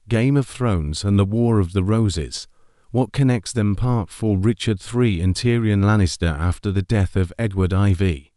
Game of Thrones and the War of the Roses. What connects them? Part 4. Richard III and Tyrion Lannister after the death of Edward IV.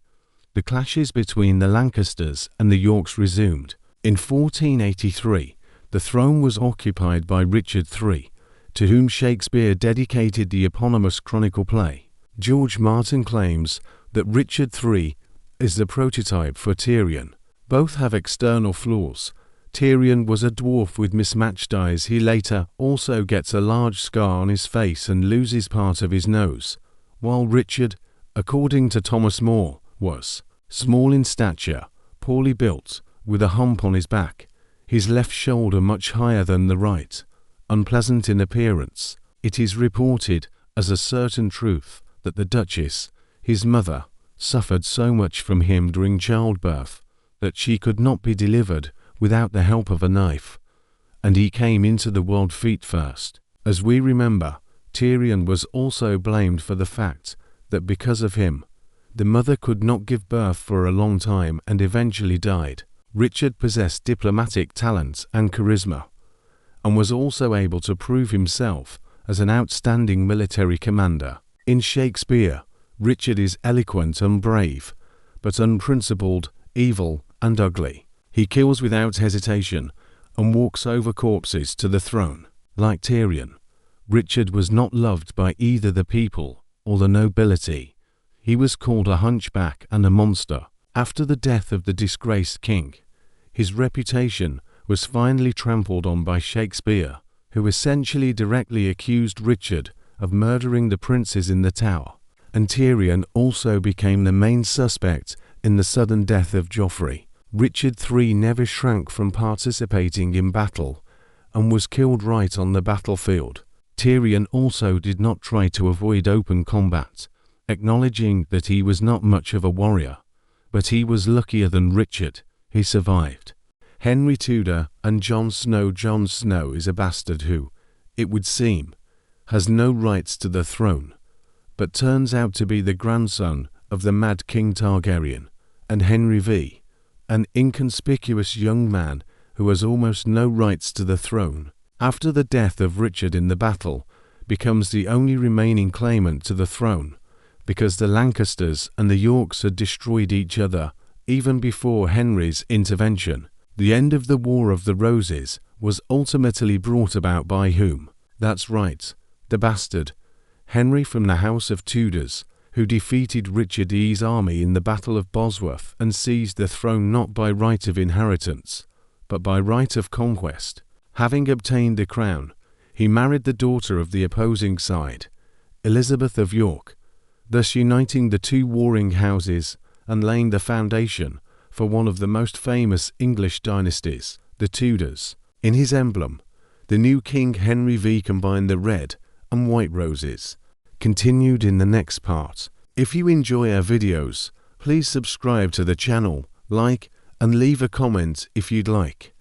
The clashes between the Lancasters and the Yorks resumed. In 1483, the throne was occupied by Richard III, to whom Shakespeare dedicated the eponymous chronicle play. George Martin claims that Richard III is the prototype for Tyrion. Both have external flaws. Tyrion was a dwarf with mismatched eyes. He later also gets a large scar on his face and loses part of his nose, while Richard, according to Thomas More, was small in stature, poorly built, with a hump on his back, his left shoulder much higher than the right, unpleasant in appearance. It is reported as a certain truth that the Duchess, his mother, suffered so much from him during childbirth that she could not be delivered without the help of a knife, and he came into the world feet first. As we remember, Tyrion was also blamed for the fact that because of him, the mother could not give birth for a long time and eventually died. Richard possessed diplomatic talent and charisma, and was also able to prove himself as an outstanding military commander. In Shakespeare, Richard is eloquent and brave, but unprincipled, evil, and ugly. He kills without hesitation and walks over corpses to the throne. Like Tyrion, Richard was not loved by either the people or the nobility. He was called a hunchback and a monster. After the death of the disgraced king, his reputation was finally trampled on by Shakespeare, who essentially directly accused Richard of murdering the princes in the Tower, and Tyrion also became the main suspect in the sudden death of Joffrey. Richard III never shrank from participating in battle and was killed right on the battlefield. Tyrion also did not try to avoid open combat, acknowledging that he was not much of a warrior, but he was luckier than Richard. He survived. Henry Tudor and Jon Snow. Jon Snow is a bastard who, it would seem, has no rights to the throne, but turns out to be the grandson of the Mad King Targaryen, and Henry V, an inconspicuous young man who has almost no rights to the throne, after the death of Richard in the battle, becomes the only remaining claimant to the throne, because the Lancasters and the Yorks had destroyed each other even before Henry's intervention. The end of the War of the Roses was ultimately brought about by whom? That's right, the bastard, Henry from the House of Tudors, who defeated Richard I's army in the Battle of Bosworth and seized the throne not by right of inheritance, but by right of conquest. Having obtained the crown, he married the daughter of the opposing side, Elizabeth of York, thus uniting the two warring houses and laying the foundation for one of the most famous English dynasties, the Tudors. In his emblem, the new King Henry V combined the red and white roses. Continued in the next part. If you enjoy our videos, please subscribe to the channel, like, and leave a comment if you'd like.